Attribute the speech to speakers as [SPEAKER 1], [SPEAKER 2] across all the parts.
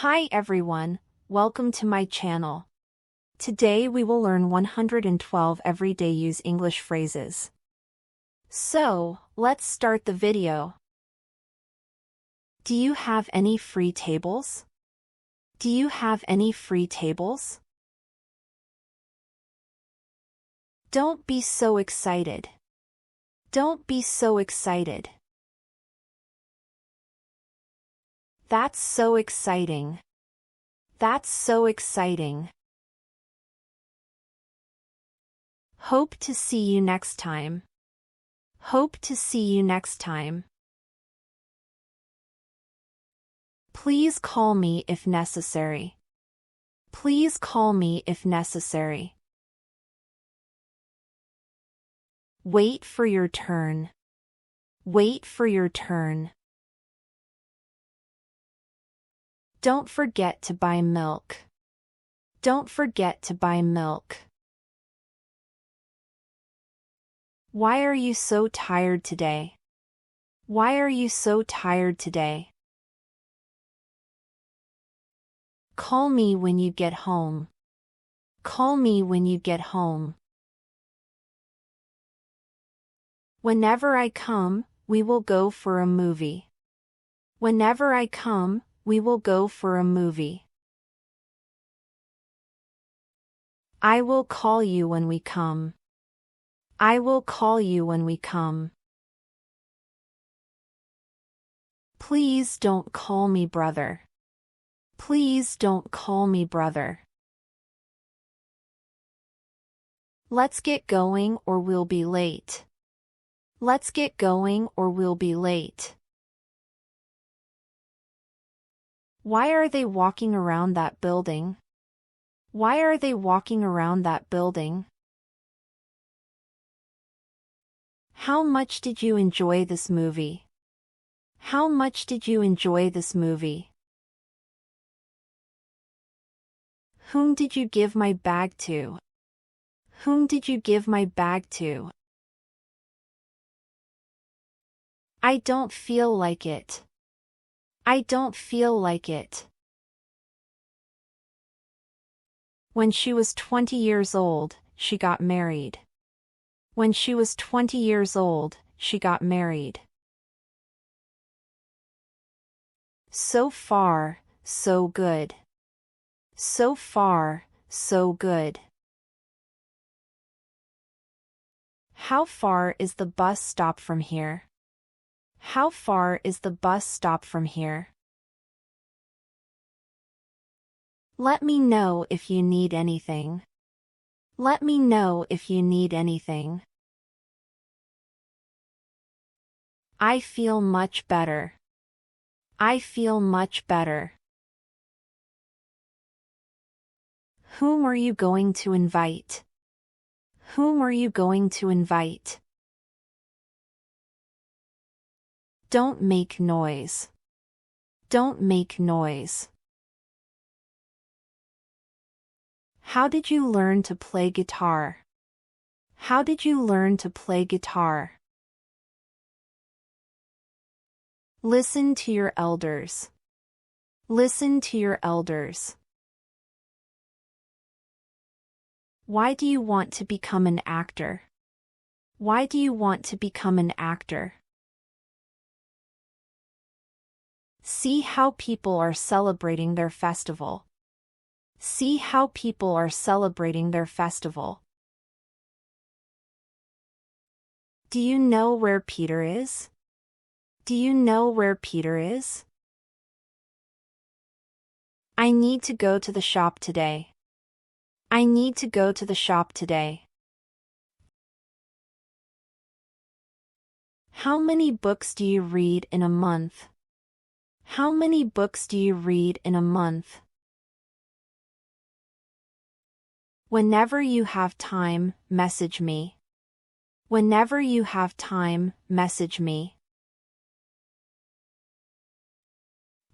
[SPEAKER 1] Hi everyone, welcome to my channel. Today we will learn 112 everyday use English phrases. So, let's start the video. Do you have any free tables? Do you have any free tables? Don't be so excited. Don't be so excited. That's so exciting. That's so exciting. Hope to see you next time. Hope to see you next time. Please call me if necessary. Please call me if necessary. Wait for your turn. Wait for your turn. Don't forget to buy milk. Don't forget to buy milk. Why are you so tired today? Why are you so tired today? Call me when you get home. Call me when you get home. Whenever I come, we will go for a movie. Whenever I come, we will go for a movie. I will call you when we come. I will call you when we come. Please don't call me brother. Please don't call me brother. Let's get going or we'll be late. Let's get going or we'll be late. Why are they walking around that building? Why are they walking around that building? How much did you enjoy this movie? How much did you enjoy this movie? Whom did you give my bag to? Whom did you give my bag to? I don't feel like it. I don't feel like it. When she was 20 years old, she got married. When she was 20 years old, she got married. So far, so good. So far, so good. How far is the bus stop from here? How far is the bus stop from here? Let me know if you need anything. Let me know if you need anything. I feel much better. I feel much better. Whom are you going to invite? Whom are you going to invite? Don't make noise. Don't make noise. How did you learn to play guitar? How did you learn to play guitar? Listen to your elders. Listen to your elders. Why do you want to become an actor? Why do you want to become an actor? See how people are celebrating their festival. See how people are celebrating their festival. Do you know where Peter is? Do you know where Peter is? I need to go to the shop today. I need to go to the shop today. How many books do you read in a month? How many books do you read in a month? Whenever you have time, message me. Whenever you have time, message me.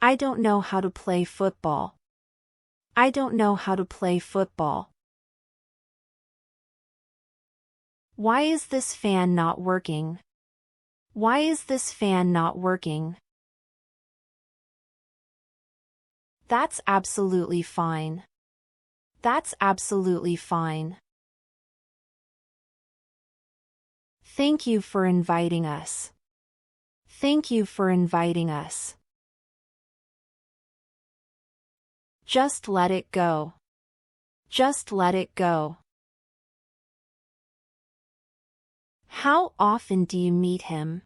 [SPEAKER 1] I don't know how to play football. I don't know how to play football. Why is this fan not working? Why is this fan not working? That's absolutely fine. That's absolutely fine. Thank you for inviting us. Thank you for inviting us. Just let it go. Just let it go. How often do you meet him?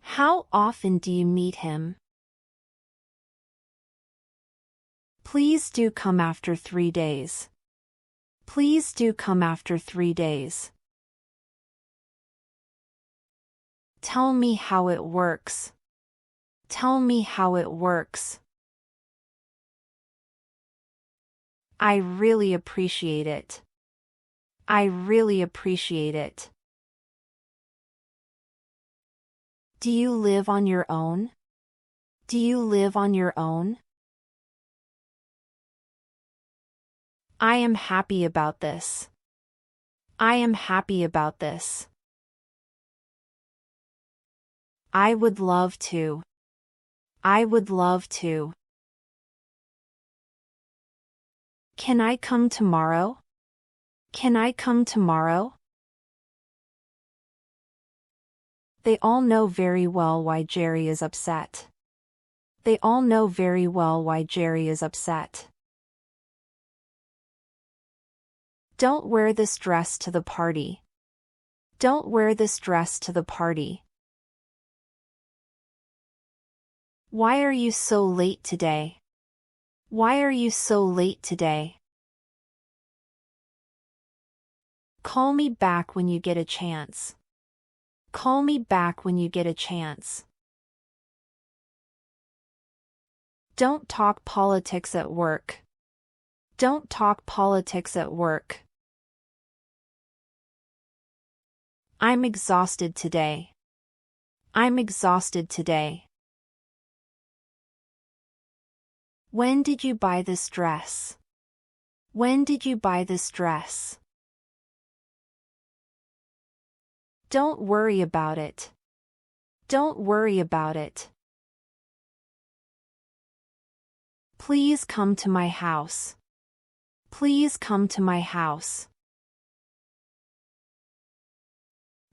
[SPEAKER 1] How often do you meet him? Please do come after 3 days. Please do come after 3 days. Tell me how it works. Tell me how it works. I really appreciate it. I really appreciate it. Do you live on your own? Do you live on your own? I am happy about this. I am happy about this. I would love to. I would love to. Can I come tomorrow? Can I come tomorrow? They all know very well why Jerry is upset. They all know very well why Jerry is upset. Don't wear this dress to the party. Don't wear this dress to the party. Why are you so late today? Why are you so late today? Call me back when you get a chance. Call me back when you get a chance. Don't talk politics at work. Don't talk politics at work. I'm exhausted today. I'm exhausted today. When did you buy this dress? When did you buy this dress? Don't worry about it. Don't worry about it. Please come to my house. Please come to my house.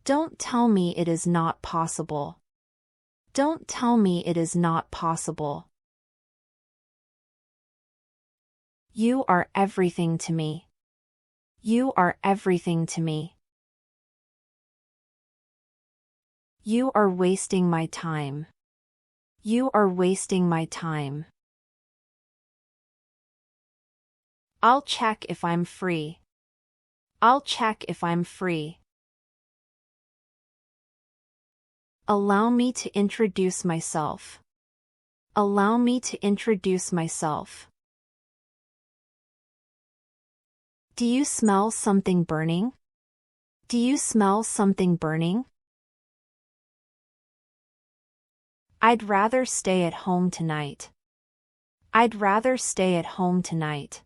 [SPEAKER 1] Don't tell me it is not possible. Don't tell me it is not possible. You are everything to me. You are everything to me. You are wasting my time. You are wasting my time. I'll check if I'm free. I'll check if I'm free. Allow me to introduce myself. Allow me to introduce myself. Do you smell something burning? Do you smell something burning? I'd rather stay at home tonight. I'd rather stay at home tonight.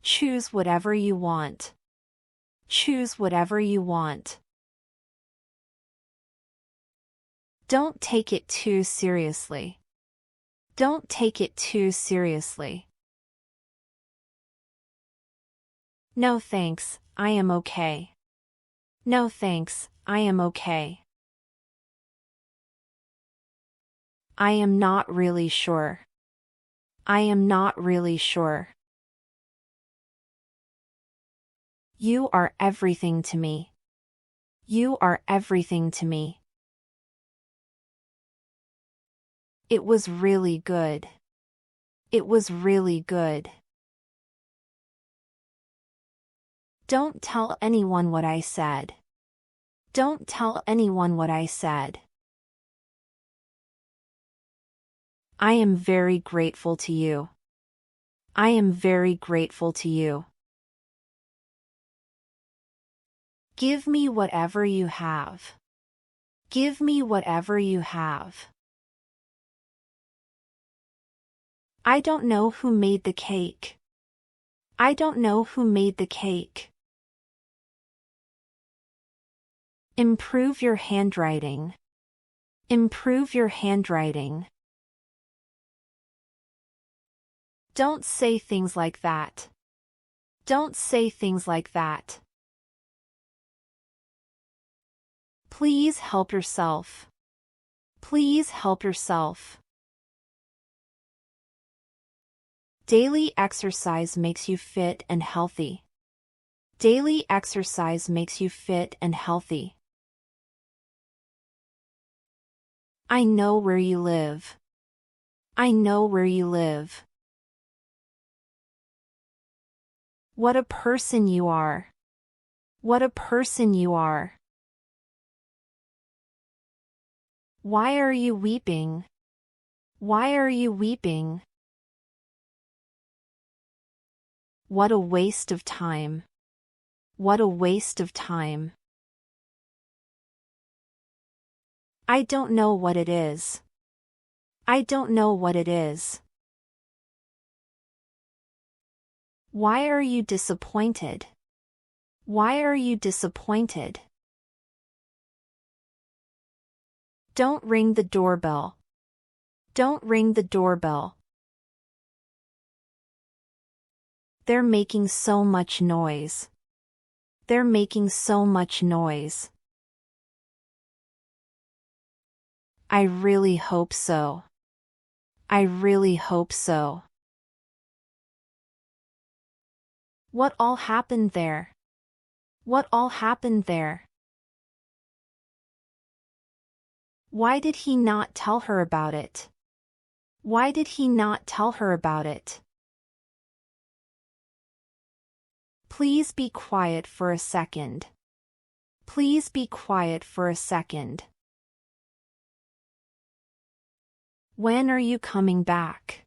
[SPEAKER 1] Choose whatever you want. Choose whatever you want. Don't take it too seriously. Don't take it too seriously. No thanks, I am okay. No thanks, I am okay. I am not really sure. I am not really sure. You are everything to me. You are everything to me. It was really good. It was really good. Don't tell anyone what I said. Don't tell anyone what I said. I am very grateful to you. I am very grateful to you. Give me whatever you have. Give me whatever you have. I don't know who made the cake. I don't know who made the cake. Improve your handwriting. Improve your handwriting. Don't say things like that. Don't say things like that. Please help yourself. Please help yourself. Daily exercise makes you fit and healthy. Daily exercise makes you fit and healthy. I know where you live. I know where you live. What a person you are. What a person you are. Why are you weeping? Why are you weeping? What a waste of time. What a waste of time. I don't know what it is. I don't know what it is. Why are you disappointed? Why are you disappointed? Don't ring the doorbell. Don't ring the doorbell. They're making so much noise. They're making so much noise. I really hope so. I really hope so. What all happened there? What all happened there? Why did he not tell her about it? Why did he not tell her about it? Please be quiet for a second. Please be quiet for a second. When are you coming back?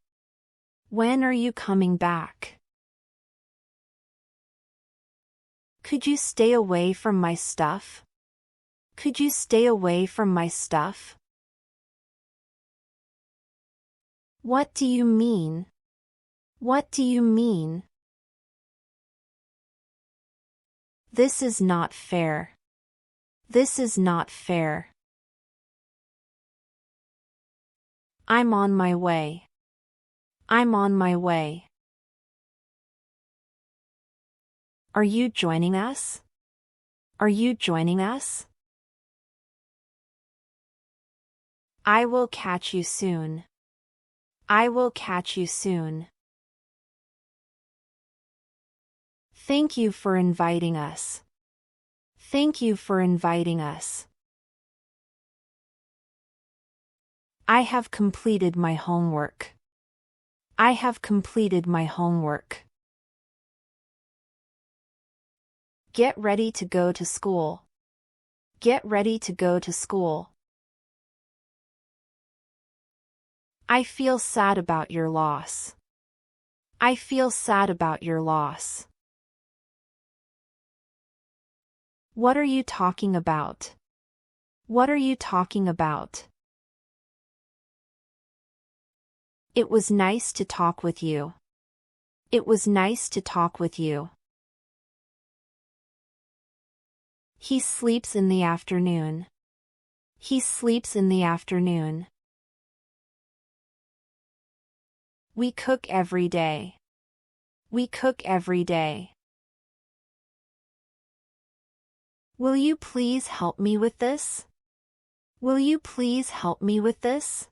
[SPEAKER 1] When are you coming back? Could you stay away from my stuff? Could you stay away from my stuff? What do you mean? What do you mean? This is not fair. This is not fair. I'm on my way. I'm on my way. Are you joining us? Are you joining us? I will catch you soon. I will catch you soon. Thank you for inviting us. Thank you for inviting us. I have completed my homework. I have completed my homework. Get ready to go to school. Get ready to go to school. I feel sad about your loss. I feel sad about your loss. What are you talking about? What are you talking about? It was nice to talk with you. It was nice to talk with you. He sleeps in the afternoon. He sleeps in the afternoon. We cook every day. We cook every day. Will you please help me with this? Will you please help me with this?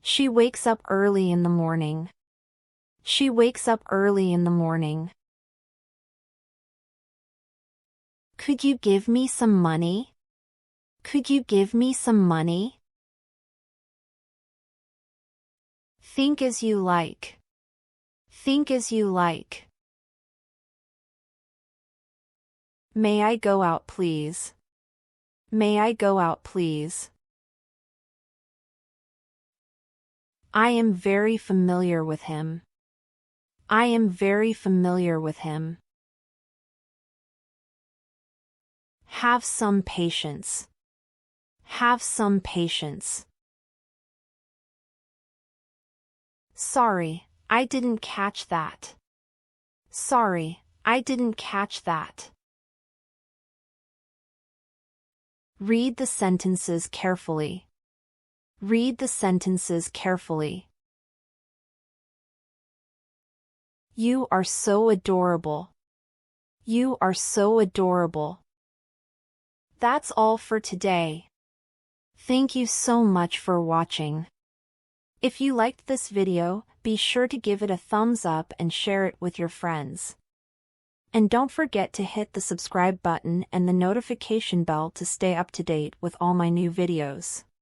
[SPEAKER 1] She wakes up early in the morning. She wakes up early in the morning. Could you give me some money? Could you give me some money? Think as you like. Think as you like. May I go out, please? May I go out, please? I am very familiar with him. I am very familiar with him. Have some patience. Have some patience. Sorry, I didn't catch that. Sorry, I didn't catch that. Read the sentences carefully. Read the sentences carefully. You are so adorable. You are so adorable. That's all for today. Thank you so much for watching. If you liked this video, be sure to give it a thumbs up and share it with your friends. And don't forget to hit the subscribe button and the notification bell to stay up to date with all my new videos.